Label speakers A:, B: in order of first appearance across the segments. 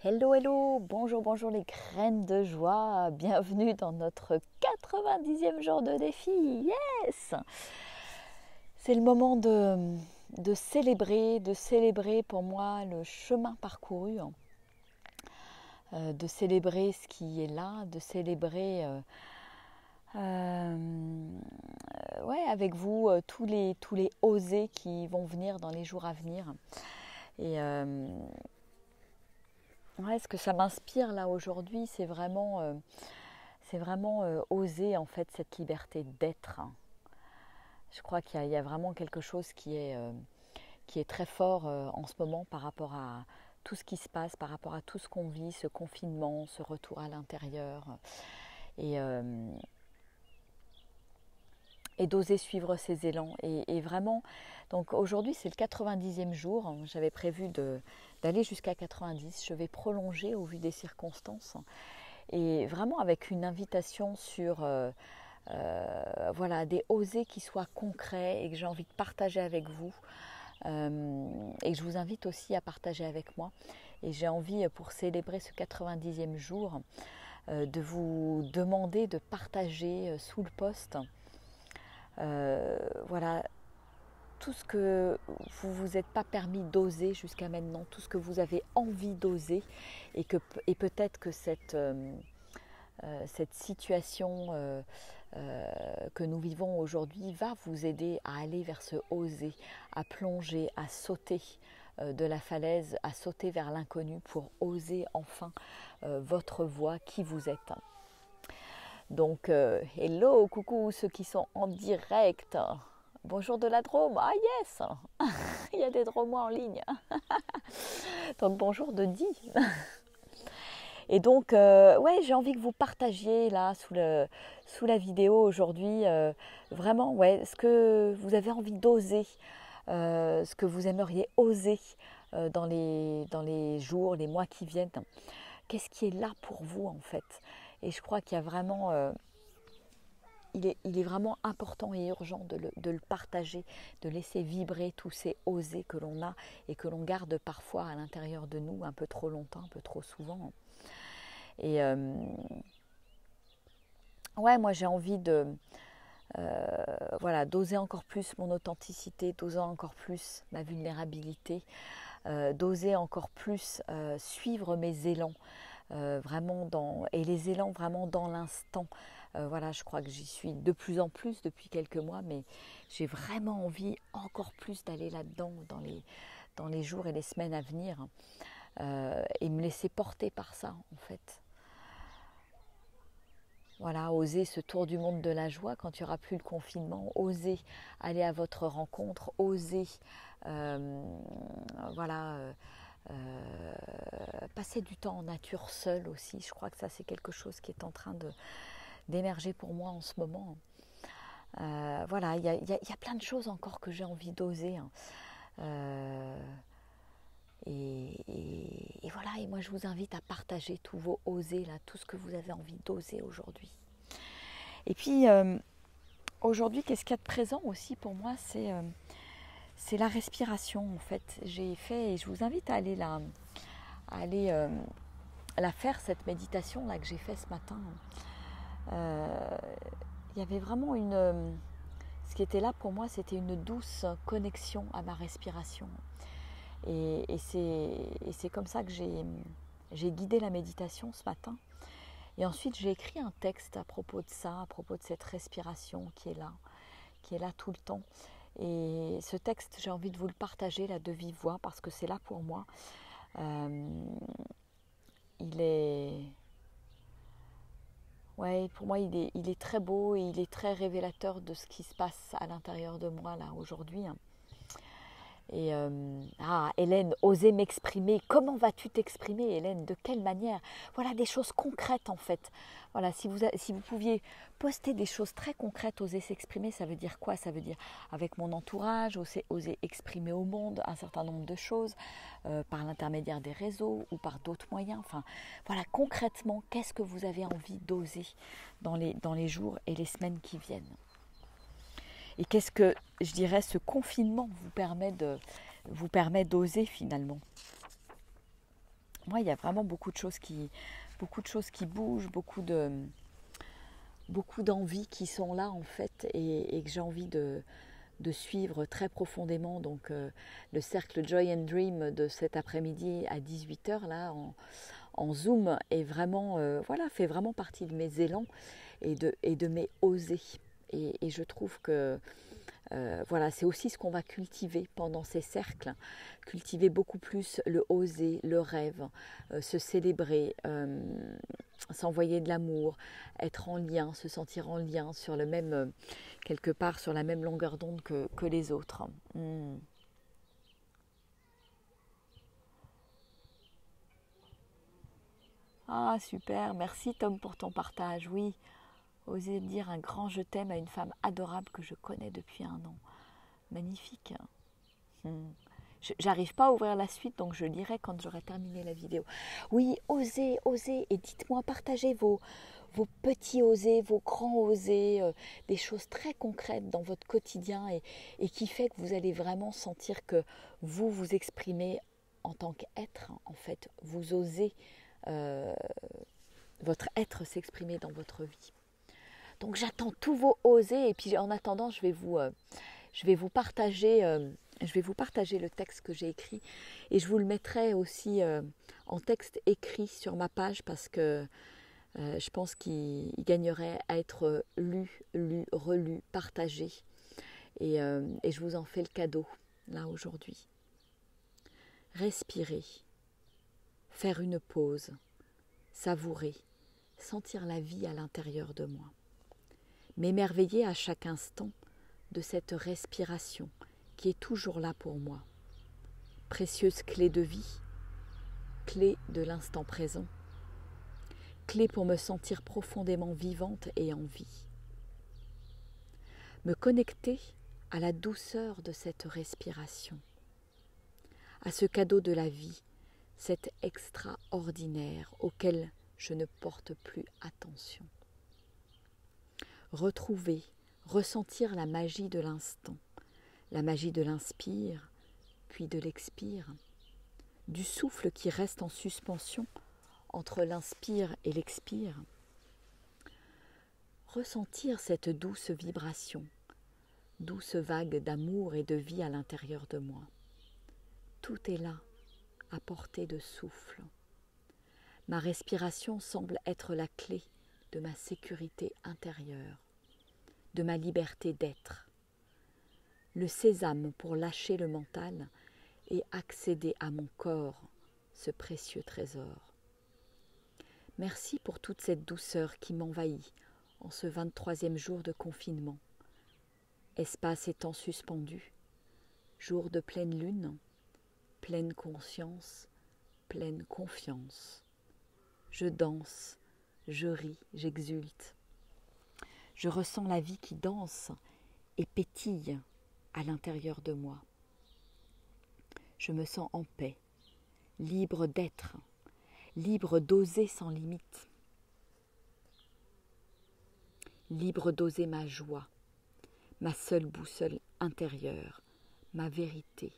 A: Hello, hello, bonjour, bonjour les graines de joie, bienvenue dans notre 90e jour de défi, yes! C'est le moment de célébrer pour moi le chemin parcouru, de célébrer ce qui est là, de célébrer avec vous tous les osés qui vont venir dans les jours à venir. Et ce que ça m'inspire là aujourd'hui, c'est vraiment oser en fait cette liberté d'être. Je crois qu'il y a vraiment quelque chose qui est très fort en ce moment par rapport à tout ce qui se passe, par rapport à tout ce qu'on vit, ce confinement, ce retour à l'intérieur. Et d'oser suivre ses élans. Et vraiment, donc aujourd'hui c'est le 90e jour, j'avais prévu d'aller jusqu'à 90, je vais prolonger au vu des circonstances. Et vraiment avec une invitation sur des osés qui soient concrets et que j'ai envie de partager avec vous. Et que je vous invite aussi à partager avec moi. Et j'ai envie, pour célébrer ce 90e jour, de vous demander de partager sous le post tout ce que vous vous êtes pas permis d'oser jusqu'à maintenant, tout ce que vous avez envie d'oser, et peut-être que cette situation que nous vivons aujourd'hui va vous aider à aller vers ce oser, à plonger, à sauter de la falaise, à sauter vers l'inconnu pour oser enfin votre voie, qui vous êtes. Donc, hello, coucou ceux qui sont en direct. Bonjour de la Drôme. Ah yes, il y a des Drômois en ligne. Donc bonjour de Di. Et donc, j'ai envie que vous partagiez là sous la vidéo aujourd'hui, vraiment, ce que vous avez envie d'oser, ce que vous aimeriez oser dans les jours, les mois qui viennent. Qu'est-ce qui est là pour vous en fait? Et je crois qu'il y a vraiment, il est vraiment important et urgent de le partager, de laisser vibrer tous ces osés que l'on a et que l'on garde parfois à l'intérieur de nous un peu trop longtemps, un peu trop souvent. Et moi j'ai envie d'oser encore plus mon authenticité, d'oser encore plus ma vulnérabilité, d'oser encore plus suivre mes élans. Et les élans vraiment dans l'instant. Je crois que j'y suis de plus en plus depuis quelques mois, mais j'ai vraiment envie encore plus d'aller là-dedans dans les jours et les semaines à venir, et me laisser porter par ça en fait. Voilà, oser ce tour du monde de la joie quand il n'y aura plus le confinement, oser aller à votre rencontre, oser passer du temps en nature seul aussi. Je crois que ça c'est quelque chose qui est en train d'émerger pour moi en ce moment. Il y a plein de choses encore que j'ai envie d'oser. Et moi je vous invite à partager tous vos osés, là, tout ce que vous avez envie d'oser aujourd'hui. Et puis aujourd'hui, qu'est-ce qu'il y a de présent aussi pour moi, c'est la respiration en fait. J'ai fait, et je vous invite à aller la faire, cette méditation là que j'ai fait ce matin. Il y avait vraiment ce qui était là pour moi, c'était une douce connexion à ma respiration. Et c'est comme ça que j'ai guidé la méditation ce matin. Et ensuite, j'ai écrit un texte à propos de ça, à propos de cette respiration qui est là tout le temps. Et ce texte, j'ai envie de vous le partager là de vive voix parce que c'est là pour moi. Pour moi, il est très beau et il est très révélateur de ce qui se passe à l'intérieur de moi là aujourd'hui. Et Hélène, oser m'exprimer. Comment vas-tu t'exprimer, Hélène? De quelle manière? Voilà des choses concrètes en fait. Voilà, si vous pouviez poster des choses très concrètes, oser s'exprimer, ça veut dire quoi? Ça veut dire avec mon entourage, oser exprimer au monde un certain nombre de choses par l'intermédiaire des réseaux ou par d'autres moyens. Enfin, voilà, concrètement, qu'est-ce que vous avez envie d'oser dans les jours et les semaines qui viennent? Et qu'est-ce que, je dirais, ce confinement vous permet d'oser finalement? moi, il y a vraiment beaucoup de choses qui bougent, beaucoup d'envies qui sont là en fait et que j'ai envie de suivre très profondément. Donc le cercle Joy and Dream de cet après-midi à 18h là en Zoom est vraiment, voilà, fait vraiment partie de mes élans et de mes osés. Et je trouve que voilà, c'est aussi ce qu'on va cultiver pendant ces cercles, cultiver beaucoup plus le oser, le rêve, se célébrer, s'envoyer de l'amour, être en lien, se sentir en lien sur le même, quelque part sur la même longueur d'onde que les autres. Mm. Ah super, merci Tom pour ton partage, oui. Oser dire un grand je t'aime à une femme adorable que je connais depuis un an. Magnifique. Hmm. J'arrive pas à ouvrir la suite, donc je lirai quand j'aurai terminé la vidéo. Oui, osez, osez, et dites-moi, partagez vos petits osés, vos grands osés, des choses très concrètes dans votre quotidien et qui fait que vous allez vraiment sentir que vous vous exprimez en tant qu'être, en fait. Vous osez euh, votre être s'exprimer dans votre vie. Donc j'attends tous vos osés et puis en attendant, je vais vous partager le texte que j'ai écrit et je vous le mettrai aussi en texte écrit sur ma page parce que je pense qu'il gagnerait à être lu, relu, partagé et je vous en fais le cadeau là aujourd'hui. Respirer, faire une pause, savourer, sentir la vie à l'intérieur de moi, m'émerveiller à chaque instant de cette respiration qui est toujours là pour moi. Précieuse clé de vie, clé de l'instant présent, clé pour me sentir profondément vivante et en vie. Me connecter à la douceur de cette respiration, à ce cadeau de la vie, cet extraordinaire auquel je ne porte plus attention. Retrouver, ressentir la magie de l'instant, la magie de l'inspire, puis de l'expire, du souffle qui reste en suspension entre l'inspire et l'expire. Ressentir cette douce vibration, douce vague d'amour et de vie à l'intérieur de moi. Tout est là, à portée de souffle. Ma respiration semble être la clé de ma sécurité intérieure, de ma liberté d'être. Le sésame pour lâcher le mental et accéder à mon corps, ce précieux trésor. Merci pour toute cette douceur qui m'envahit en ce 23e jour de confinement. Espace et temps suspendus, jour de pleine lune, pleine conscience, pleine confiance. Je danse, je ris, j'exulte. Je ressens la vie qui danse et pétille à l'intérieur de moi. Je me sens en paix, libre d'être, libre d'oser sans limite, libre d'oser ma joie, ma seule boussole intérieure, ma vérité,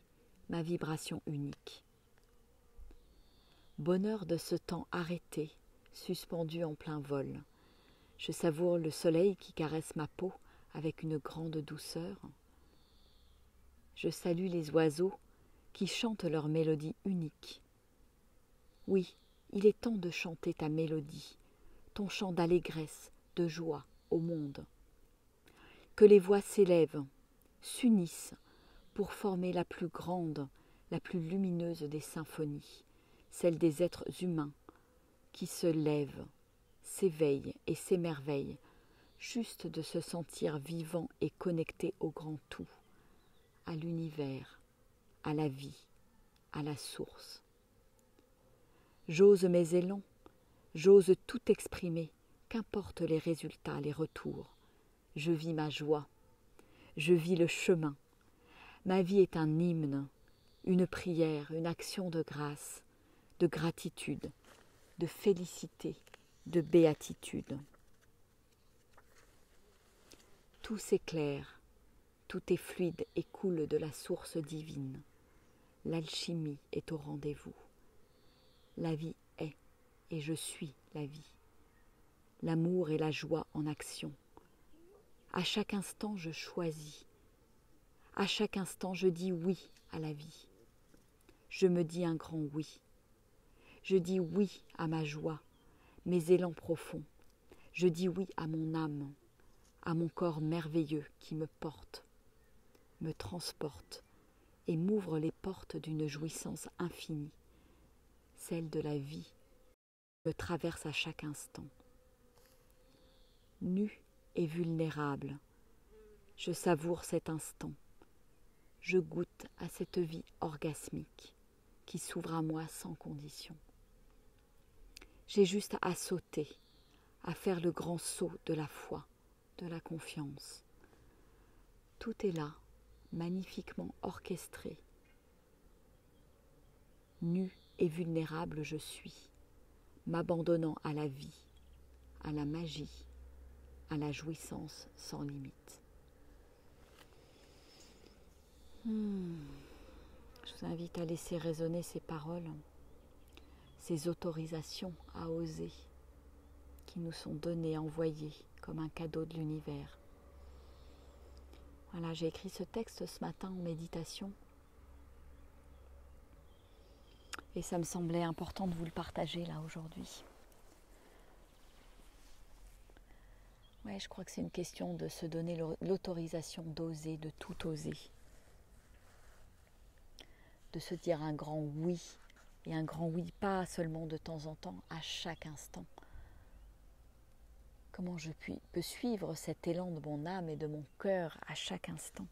A: ma vibration unique. Bonheur de ce temps arrêté, suspendu en plein vol. Je savoure le soleil qui caresse ma peau avec une grande douceur. Je salue les oiseaux qui chantent leur mélodie unique. Oui, il est temps de chanter ta mélodie, ton chant d'allégresse, de joie au monde. Que les voix s'élèvent, s'unissent pour former la plus grande, la plus lumineuse des symphonies, celle des êtres humains qui se lèvent, s'éveillent et s'émerveillent, juste de se sentir vivant et connecté au grand tout, à l'univers, à la vie, à la source. J'ose mes élans, j'ose tout exprimer, qu'importe les résultats, les retours. Je vis ma joie, je vis le chemin. Ma vie est un hymne, une prière, une action de grâce, de gratitude, de félicité, de béatitude. Tout s'éclaire, tout est fluide et coule de la source divine. L'alchimie est au rendez-vous. La vie est, et je suis la vie. L'amour et la joie en action. À chaque instant, je choisis. À chaque instant, je dis oui à la vie. Je me dis un grand oui. Je dis oui à ma joie, mes élans profonds. Je dis oui à mon âme, à mon corps merveilleux qui me porte, me transporte et m'ouvre les portes d'une jouissance infinie, celle de la vie, me traverse à chaque instant. Nu et vulnérable, je savoure cet instant. Je goûte à cette vie orgasmique qui s'ouvre à moi sans condition. J'ai juste à sauter, à faire le grand saut de la foi, de la confiance. Tout est là, magnifiquement orchestré. Nu et vulnérable je suis, m'abandonnant à la vie, à la magie, à la jouissance sans limite. Je vous invite à laisser résonner ces paroles, ces autorisations à oser qui nous sont données, envoyées comme un cadeau de l'univers. Voilà, j'ai écrit ce texte ce matin en méditation et ça me semblait important de vous le partager là aujourd'hui. Ouais, je crois que c'est une question de se donner l'autorisation d'oser, de tout oser. De se dire un grand oui, et un grand oui pas seulement de temps en temps, à chaque instant. Comment je peux suivre cet élan de mon âme et de mon cœur à chaque instant.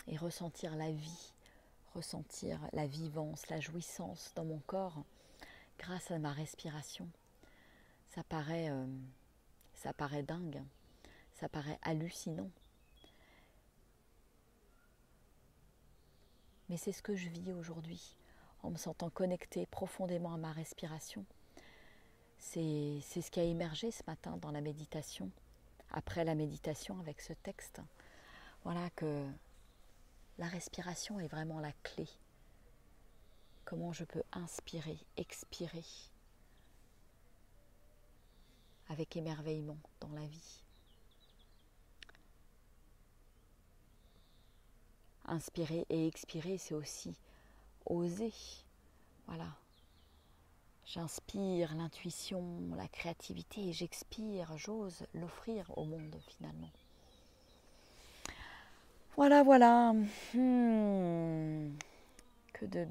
A: Et ressentir la vie, ressentir la vivance, la jouissance dans mon corps grâce à ma respiration. Ça paraît dingue, ça paraît hallucinant. Mais c'est ce que je vis aujourd'hui, en me sentant connectée profondément à ma respiration. C'est ce qui a émergé ce matin dans la méditation, après la méditation avec ce texte. Voilà que la respiration est vraiment la clé. Comment je peux inspirer, expirer avec émerveillement dans la vie. Inspirer et expirer, c'est aussi oser. Voilà. J'inspire l'intuition, la créativité et j'expire, j'ose l'offrir au monde finalement. Voilà. Que de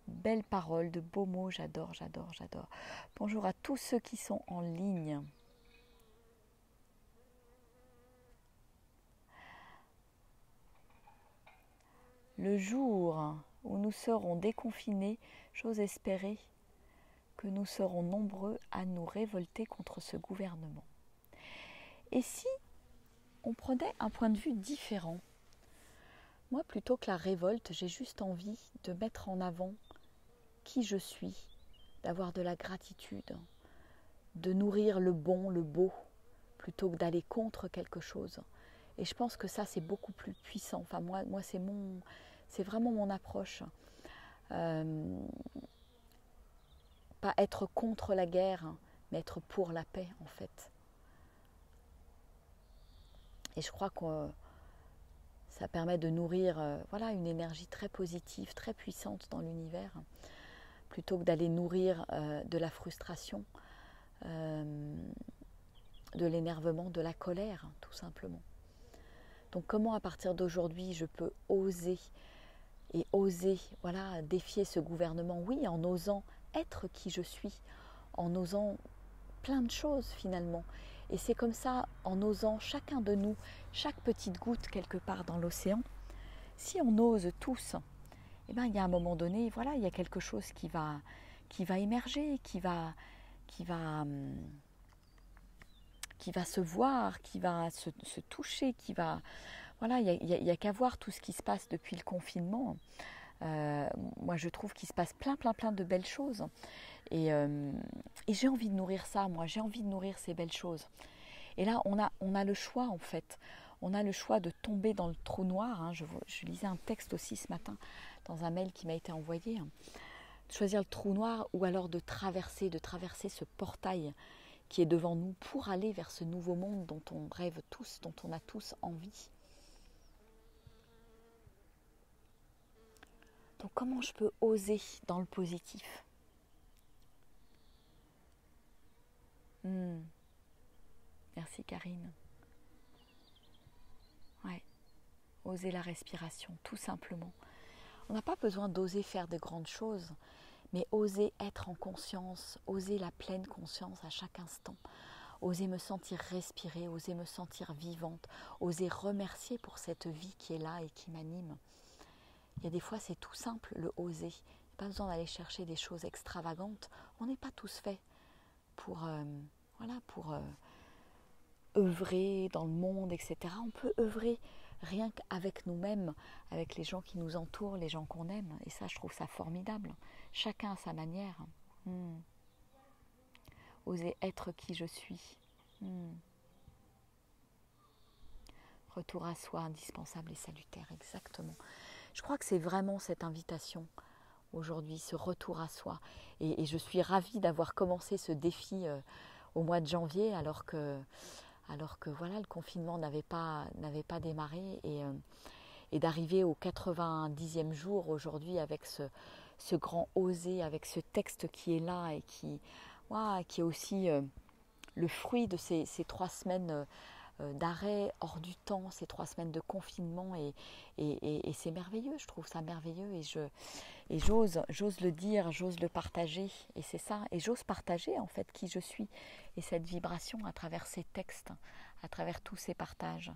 A: belles paroles, de beaux mots, j'adore. Bonjour à tous ceux qui sont en ligne. Le jour où nous serons déconfinés, j'ose espérer que nous serons nombreux à nous révolter contre ce gouvernement. Et si on prenait un point de vue différent? Moi, plutôt que la révolte, j'ai juste envie de mettre en avant qui je suis, d'avoir de la gratitude, de nourrir le bon, le beau, plutôt que d'aller contre quelque chose. Et je pense que ça, c'est beaucoup plus puissant. Enfin, moi c'est vraiment mon approche. Pas être contre la guerre, mais être pour la paix, en fait. Et je crois que ça permet de nourrir une énergie très positive, très puissante dans l'univers, plutôt que d'aller nourrir de la frustration, de l'énervement, de la colère, tout simplement. Donc comment à partir d'aujourd'hui je peux oser défier ce gouvernement? Oui, en osant être qui je suis, en osant plein de choses finalement. Et c'est comme ça, en osant chacun de nous, chaque petite goutte quelque part dans l'océan, si on ose tous, il y a un moment donné, il y a quelque chose qui va émerger, qui va se voir, qui va se toucher, il y a qu'à voir tout ce qui se passe depuis le confinement. Moi, je trouve qu'il se passe plein de belles choses. Et j'ai envie de nourrir ça, moi, j'ai envie de nourrir ces belles choses. Et là, on a le choix, en fait. On a le choix de tomber dans le trou noir. Hein. Je lisais un texte aussi ce matin dans un mail qui m'a été envoyé. Hein. De choisir le trou noir ou alors de traverser ce portail qui est devant nous pour aller vers ce nouveau monde dont on rêve tous, dont on a tous envie. Donc comment je peux oser dans le positif? Merci Karine. Ouais, oser la respiration, tout simplement. On n'a pas besoin d'oser faire de grandes choses, mais oser être en conscience, oser la pleine conscience à chaque instant, oser me sentir respirer, oser me sentir vivante, oser remercier pour cette vie qui est là et qui m'anime. Il y a des fois, c'est tout simple, le oser. Il n'y a pas besoin d'aller chercher des choses extravagantes. On n'est pas tous faits pour œuvrer dans le monde, etc. On peut œuvrer rien qu'avec nous-mêmes, avec les gens qui nous entourent, les gens qu'on aime. Et ça, je trouve ça formidable. Chacun à sa manière. Oser être qui je suis. Retour à soi, indispensable et salutaire, exactement. Je crois que c'est vraiment cette invitation aujourd'hui, ce retour à soi. Et je suis ravie d'avoir commencé ce défi au mois de janvier, alors que voilà, le confinement n'avait pas démarré, et d'arriver au 90e jour aujourd'hui avec ce grand oser, avec ce texte qui est là et qui est aussi le fruit de ces 3 semaines d'arrêt hors du temps, ces 3 semaines de confinement, et c'est merveilleux, je trouve ça merveilleux, et j'ose le dire, j'ose le partager, et c'est ça, et j'ose partager en fait qui je suis, et cette vibration à travers ces textes, à travers tous ces partages.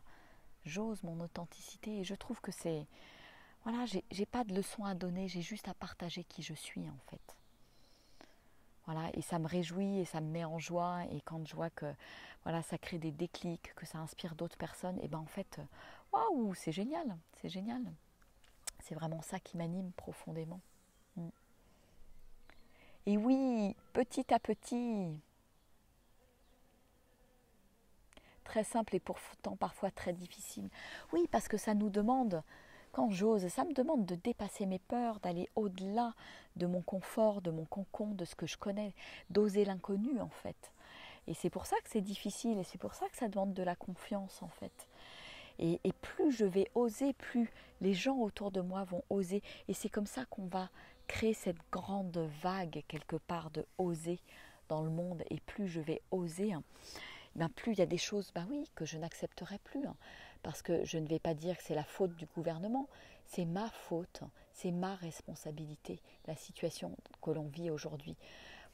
A: J'ose mon authenticité, et je trouve que c'est, voilà, j'ai pas de leçon à donner, j'ai juste à partager qui je suis en fait. Voilà, et ça me réjouit et ça me met en joie, et quand je vois que voilà, ça crée des déclics, que ça inspire d'autres personnes, et ben en fait, waouh, c'est génial, c'est génial. C'est vraiment ça qui m'anime profondément. Et oui, petit à petit, très simple et pourtant parfois très difficile. Oui, parce que ça nous demande, quand j'ose, ça me demande de dépasser mes peurs, d'aller au-delà de mon confort, de mon cocon, de ce que je connais, d'oser l'inconnu en fait. Et c'est pour ça que c'est difficile, et c'est pour ça que ça demande de la confiance en fait. Et plus je vais oser, plus les gens autour de moi vont oser. Et c'est comme ça qu'on va créer cette grande vague quelque part de oser dans le monde. Et plus je vais oser, plus il y a des choses que je n'accepterai plus. Parce que je ne vais pas dire que c'est la faute du gouvernement. C'est ma faute, c'est ma responsabilité, la situation que l'on vit aujourd'hui.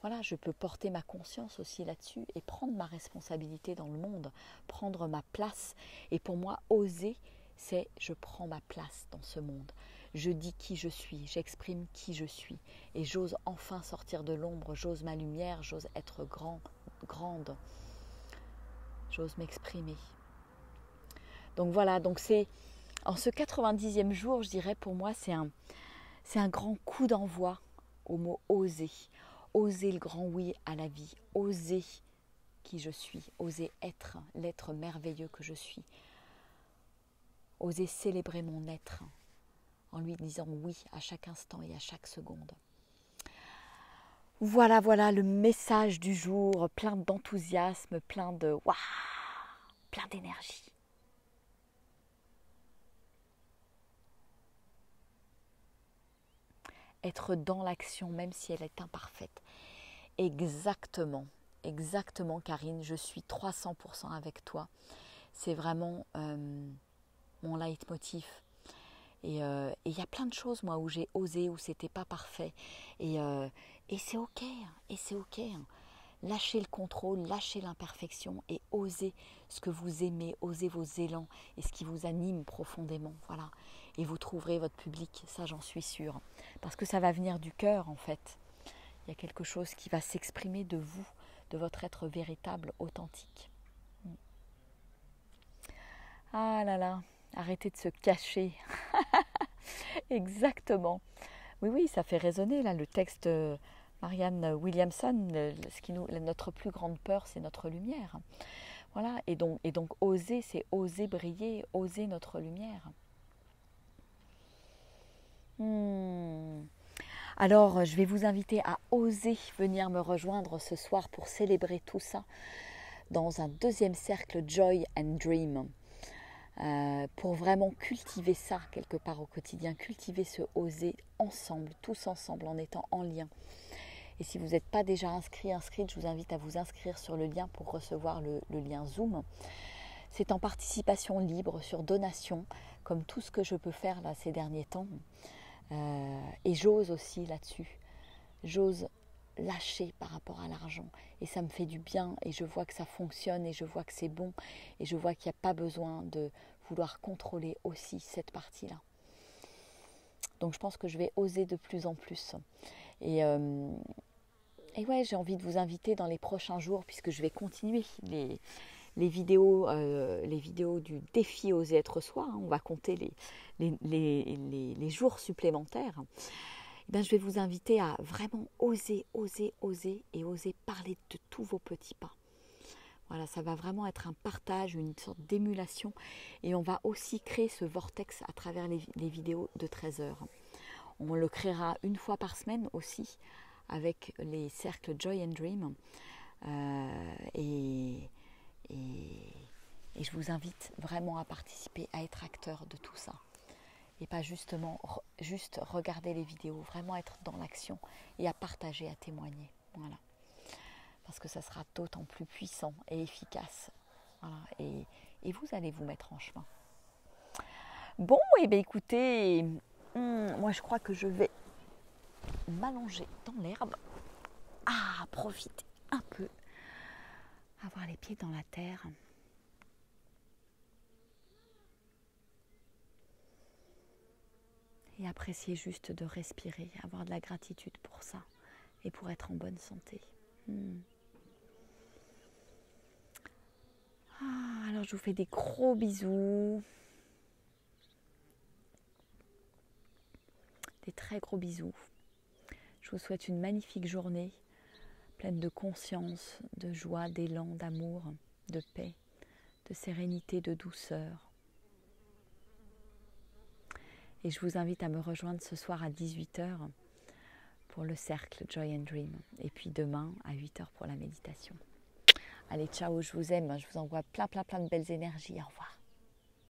A: Voilà, je peux porter ma conscience aussi là-dessus et prendre ma responsabilité dans le monde, prendre ma place. Et pour moi, oser, c'est je prends ma place dans ce monde. Je dis qui je suis, j'exprime qui je suis. Et j'ose enfin sortir de l'ombre, j'ose ma lumière, j'ose être grande. J'ose m'exprimer. Donc voilà, donc c'est en ce 90e jour, je dirais pour moi, c'est un grand coup d'envoi au mot oser. Oser le grand oui à la vie, oser qui je suis, oser être l'être merveilleux que je suis, oser célébrer mon être en lui disant oui à chaque instant et à chaque seconde. Voilà le message du jour, plein d'enthousiasme, plein d'énergie. Être dans l'action, même si elle est imparfaite. Exactement Karine, je suis 300% avec toi. C'est vraiment mon leitmotiv. Et il y a plein de choses, moi, où j'ai osé, où c'était pas parfait. Et c'est ok, Lâchez le contrôle, lâchez l'imperfection et osez ce que vous aimez, osez vos élans et ce qui vous anime profondément. Voilà. Et vous trouverez votre public, ça j'en suis sûre. Parce que ça va venir du cœur en fait. Il y a quelque chose qui va s'exprimer de vous, de votre être véritable, authentique. Ah là là, arrêtez de se cacher. Exactement. Oui, ça fait résonner là le texte Marianne Williamson. Notre plus grande peur, c'est notre lumière. Voilà, et donc oser, c'est oser briller, oser notre lumière. Alors, je vais vous inviter à oser venir me rejoindre ce soir pour célébrer tout ça dans un deuxième cercle Joy and Dream. Pour vraiment cultiver ça quelque part au quotidien, cultiver ce oser ensemble, tous ensemble, en étant en lien. Et si vous n'êtes pas déjà inscrite, je vous invite à vous inscrire sur le lien pour recevoir le lien Zoom. C'est en participation libre, sur donation, comme tout ce que je peux faire là ces derniers temps. Et j'ose aussi là-dessus. J'ose lâcher par rapport à l'argent. Et ça me fait du bien et je vois que ça fonctionne et je vois que c'est bon. Et je vois qu'il n'y a pas besoin de vouloir contrôler aussi cette partie-là. Donc je pense que je vais oser de plus en plus. Et ouais, j'ai envie de vous inviter dans les prochains jours, puisque je vais continuer les vidéos du défi Oser être soi. On va compter les jours supplémentaires. Et bien, je vais vous inviter à vraiment oser et oser parler de tous vos petits pas. Voilà, ça va vraiment être un partage, une sorte d'émulation. Et on va aussi créer ce vortex à travers les vidéos de 13 heures. On le créera une fois par semaine aussi avec les cercles Joy and Dream. Et je vous invite vraiment à participer, à être acteur de tout ça. Et pas juste regarder les vidéos, vraiment être dans l'action et à partager, à témoigner. Voilà. Parce que ça sera d'autant plus puissant et efficace. Voilà. Et vous allez vous mettre en chemin. Bon, et bien écoutez, moi je crois que je vais m'allonger dans l'herbe. Profiter un peu. Avoir les pieds dans la terre. Et apprécier juste de respirer, avoir de la gratitude pour ça et pour être en bonne santé. Alors je vous fais des gros bisous. Des très gros bisous. Je vous souhaite une magnifique journée, pleine de conscience, de joie, d'élan, d'amour, de paix, de sérénité, de douceur. Et je vous invite à me rejoindre ce soir à 18h pour le cercle Joy and Dream. Et puis demain à 8h pour la méditation. Allez, ciao, je vous aime. Je vous envoie plein de belles énergies. Au revoir.